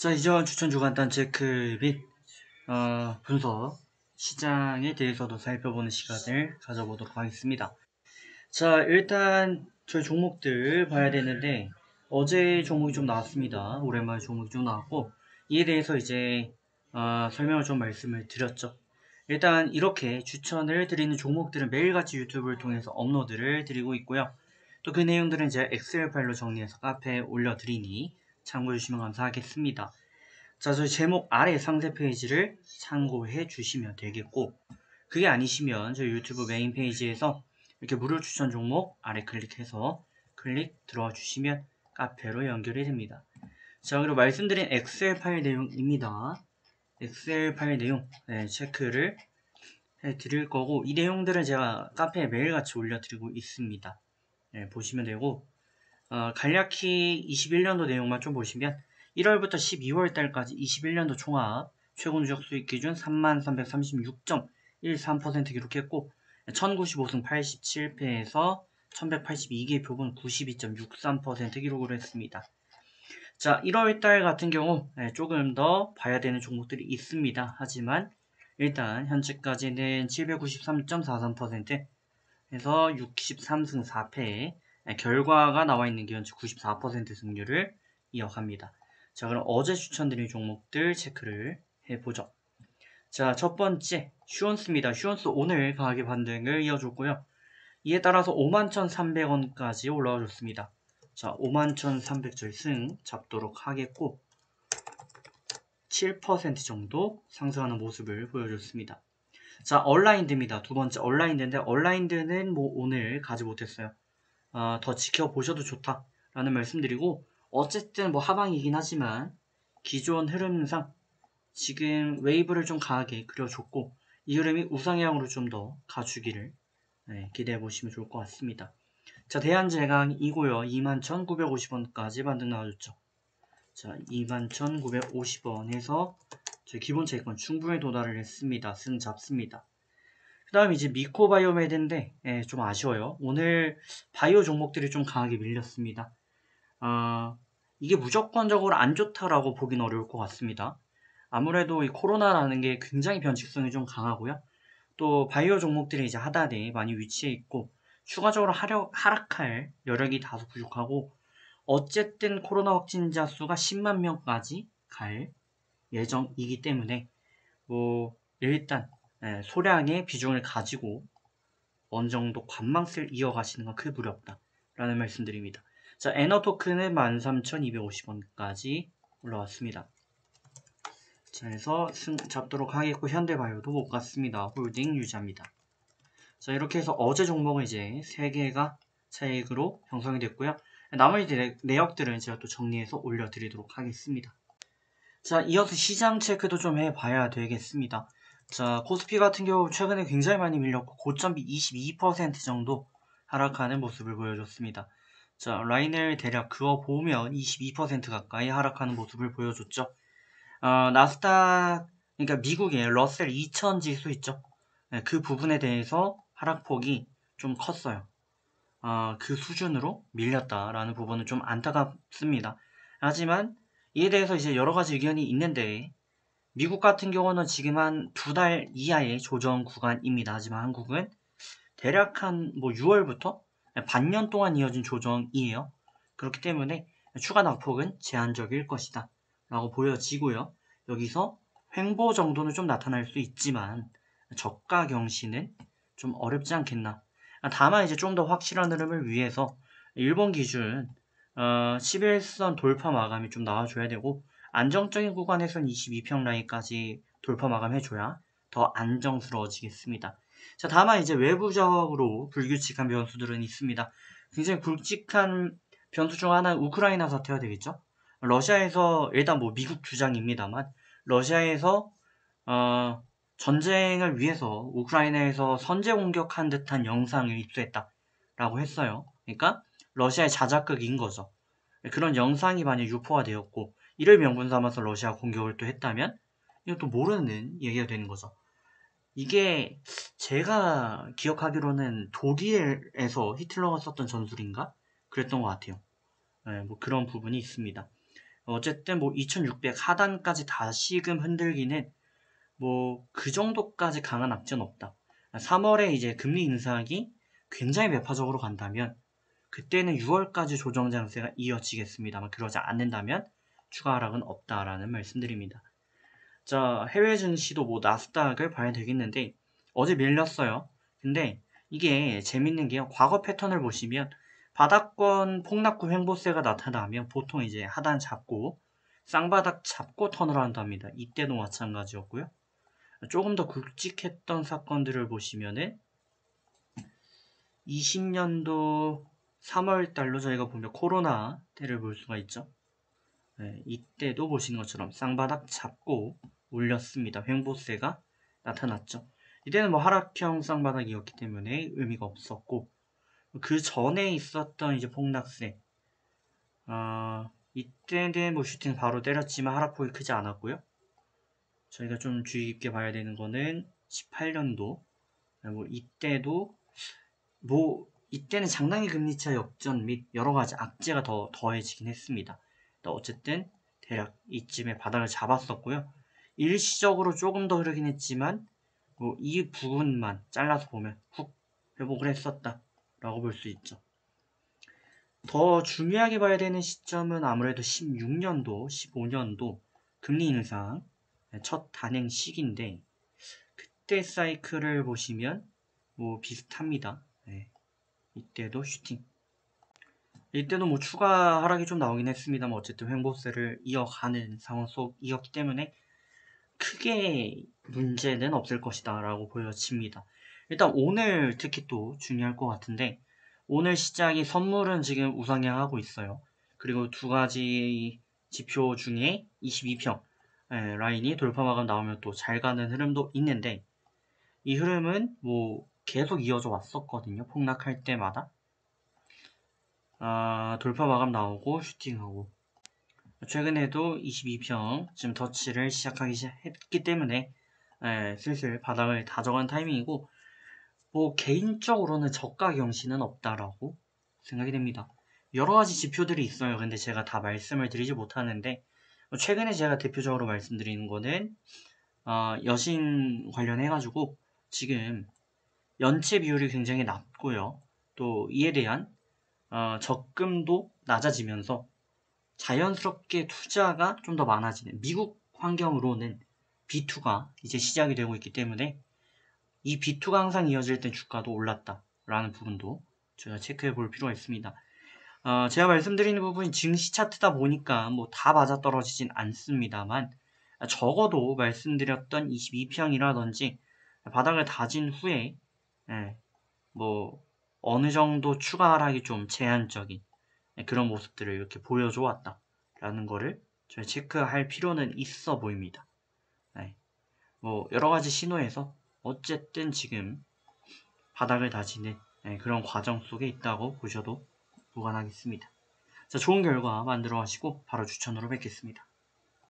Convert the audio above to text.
자, 이전 추천 주간 체크 및 분석, 시장에 대해서도 살펴보는 시간을 가져보도록 하겠습니다. 자, 일단 저희 종목들 봐야 되는데 어제 종목이 좀 나왔습니다. 오랜만에 종목이 좀 나왔고 이에 대해서 이제 설명을 좀 말씀을 드렸죠. 일단 이렇게 추천을 드리는 종목들은 매일같이 유튜브를 통해서 업로드를 드리고 있고요. 또 그 내용들은 제가 엑셀 파일로 정리해서 카페에 올려드리니 참고해 주시면 감사하겠습니다. 자, 저희 제목 아래 상세 페이지를 참고해 주시면 되겠고, 그게 아니시면 저희 유튜브 메인 페이지에서 이렇게 무료 추천 종목 아래 클릭해서 클릭 들어와 주시면 카페로 연결이 됩니다. 자, 그리고 말씀드린 엑셀 파일 내용입니다. 엑셀 파일 내용 체크를 해 드릴 거고, 이 내용들은 제가 카페에 매일같이 올려드리고 있습니다. 보시면 되고, 간략히 21년도 내용만 좀 보시면 1월부터 12월 달까지 21년도 총합 최고 누적 수익 기준 3336.13% 기록했고 1095승 87패에서 1182개 표본 92.63% 기록을 했습니다. 자, 1월달 같은 경우 조금 더 봐야 되는 종목들이 있습니다. 하지만 일단 현재까지는 793.43% 해서 63승 4패 결과가 나와 있는 게 현재 94% 승률을 이어갑니다. 자, 그럼 어제 추천드린 종목들 체크를 해보죠. 자, 첫 번째 슈원스입니다. 슈원스 오늘 강하게 반등을 이어줬고요. 이에 따라서 51,300원까지 올라와 줬습니다. 자, 51,300절 승 잡도록 하겠고 7% 정도 상승하는 모습을 보여줬습니다. 자, 얼라인드입니다. 두 번째 얼라인드인데 얼라인드는 뭐 오늘 가지 못했어요. 더 지켜보셔도 좋다라는 말씀드리고 어쨌든 뭐 하방이긴 하지만 기존 흐름상 지금 웨이브를 좀 강하게 그려줬고 이 흐름이 우상향으로 좀 더 가주기를 기대해 보시면 좋을 것 같습니다. 자, 대한제강이고요. 21,950원까지 반등 나와줬죠. 자, 21,950원에서 저희 기본 채권 충분히 도달을 했습니다. 승 잡습니다. 그 다음 이제 미코바이오메드인데 좀 아쉬워요. 오늘 바이오 종목들이 좀 강하게 밀렸습니다. 이게 무조건적으로 안 좋다라고 보긴 어려울 것 같습니다. 아무래도 이 코로나라는 게 굉장히 변칙성이 좀 강하고요. 또 바이오 종목들이 이제 하단에 많이 위치해 있고 추가적으로 하락할 여력이 다소 부족하고 어쨌든 코로나 확진자 수가 10만 명까지 갈 예정이기 때문에 뭐 일단 소량의 비중을 가지고 어느 정도 관망세를 이어가시는 건 크게 무렵다 라는 말씀드립니다. 자, 에너토큰은 13,250원까지 올라왔습니다. 자, 해서 승 잡도록 하겠고 현대바이오도 못 갔습니다. 홀딩 유지합니다. 자, 이렇게 해서 어제 종목은 이제 3개가 차익으로 형성이 됐고요. 나머지 내역들은 제가 또 정리해서 올려드리도록 하겠습니다. 자, 이어서 시장 체크도 좀 해봐야 되겠습니다. 자, 코스피 같은 경우 최근에 굉장히 많이 밀렸고 고점비 22% 정도 하락하는 모습을 보여줬습니다. 자, 라인을 대략 그어보면 22% 가까이 하락하는 모습을 보여줬죠. 나스닥, 그러니까 미국의 러셀 2000 지수 있죠. 그 부분에 대해서 하락폭이 좀 컸어요. 그 수준으로 밀렸다라는 부분은 좀 안타깝습니다. 하지만 이에 대해서 이제 여러 가지 의견이 있는데 미국 같은 경우는 지금 한 2달 이하의 조정 구간입니다. 하지만 한국은 대략 한 뭐 6월부터 반년 동안 이어진 조정이에요. 그렇기 때문에 추가 낙폭은 제한적일 것이다 라고 보여지고요. 여기서 횡보 정도는 좀 나타날 수 있지만 저가 경시는 좀 어렵지 않겠나. 다만 이제 좀 더 확실한 흐름을 위해서 일본 기준 11선 돌파 마감이 좀 나와줘야 되고 안정적인 구간에선 22평 라인까지 돌파 마감해줘야 더 안정스러워지겠습니다. 자, 다만 이제 외부적으로 불규칙한 변수들은 있습니다. 굉장히 굵직한 변수 중 하나는 우크라이나 사태가 되겠죠. 러시아에서 일단 뭐 미국 주장입니다만 러시아에서 전쟁을 위해서 우크라이나에서 선제 공격한 듯한 영상을 입수했다라고 했어요. 그러니까 러시아의 자작극인 거죠. 그런 영상이 만약 유포가 되었고 이를 명분 삼아서 러시아 공격을 또 했다면 이것도 모르는 얘기가 되는 거죠. 이게 제가 기억하기로는 독일에서 히틀러가 썼던 전술인가? 그랬던 것 같아요. 뭐 그런 부분이 있습니다. 어쨌든 뭐 2600 하단까지 다시금 흔들기는 뭐 그 정도까지 강한 악재는 없다. 3월에 이제 금리 인상이 굉장히 매파적으로 간다면 그때는 6월까지 조정 장세가 이어지겠습니다만 그러지 않는다면 추가 하락은 없다라는 말씀드립니다. 자, 해외 증시도 뭐 나스닥을 봐야 되겠는데 어제 밀렸어요. 근데 이게 재밌는 게요. 과거 패턴을 보시면 바닥권 폭락 후 횡보세가 나타나면 보통 이제 하단 잡고 쌍바닥 잡고 턴을 한답니다. 이때도 마찬가지였고요. 조금 더 굵직했던 사건들을 보시면은 20년도 3월 달로 저희가 보면 코로나 때를 볼 수가 있죠. 네, 이때도 보시는 것처럼 쌍바닥 잡고 올렸습니다. 횡보세가 나타났죠. 이때는 뭐 하락형 쌍바닥이었기 때문에 의미가 없었고 그 전에 있었던 이제 폭락세 이때는 뭐 슈팅 바로 때렸지만 하락폭이 크지 않았고요. 저희가 좀 주의 깊게 봐야 되는 거는 18년도 뭐 이때도 뭐 이때는 장단기 금리차 역전 및 여러가지 악재가 더 더해지긴 했습니다. 어쨌든 대략 이쯤에 바닥을 잡았었고요. 일시적으로 조금 더 흐르긴 했지만 뭐 이 부분만 잘라서 보면 훅 회복을 했었다 라고 볼 수 있죠. 더 중요하게 봐야 되는 시점은 아무래도 16년도, 15년도 금리 인상 첫 단행 시기인데 그때 사이클을 보시면 뭐 비슷합니다. 네. 이때도 슈팅. 이때도 뭐 추가 하락이 좀 나오긴 했습니다만 어쨌든 횡보세를 이어가는 상황 속이었기 때문에 크게 문제는 없을 것이다 라고 보여집니다. 일단 오늘 특히 또 중요할 것 같은데 오늘 시장이 선물은 지금 우상향하고 있어요. 그리고 두 가지 지표 중에 22평 라인이 돌파 마감 나오면 또 잘 가는 흐름도 있는데 이 흐름은 뭐 계속 이어져 왔었거든요. 폭락할 때마다 돌파 마감 나오고 슈팅하고 최근에도 22평 지금 터치를 시작하기 했기 때문에 슬슬 바닥을 다져간 타이밍이고 뭐 개인적으로는 저가 경신은 없다라고 생각이 됩니다. 여러가지 지표들이 있어요. 근데 제가 다 말씀을 드리지 못하는데 최근에 제가 대표적으로 말씀드리는 거는 여신 관련해가지고 지금 연체 비율이 굉장히 낮고요. 또 이에 대한 적금도 낮아지면서 자연스럽게 투자가 좀 더 많아지는 미국 환경으로는 B2가 이제 시작이 되고 있기 때문에 이 B2가 항상 이어질 땐 주가도 올랐다라는 부분도 저희가 체크해 볼 필요가 있습니다. 제가 말씀드리는 부분이 증시 차트다 보니까 뭐 다 맞아떨어지진 않습니다만 적어도 말씀드렸던 22평이라든지 바닥을 다진 후에 뭐 어느 정도 추가 하락이 좀 제한적인 그런 모습들을 이렇게 보여줘 왔다라는 거를 저희 체크할 필요는 있어 보입니다. 뭐 여러 가지 신호에서 어쨌든 지금 바닥을 다지는 그런 과정 속에 있다고 보셔도 무관하겠습니다. 자, 좋은 결과 만들어 가시고 바로 추천으로 뵙겠습니다.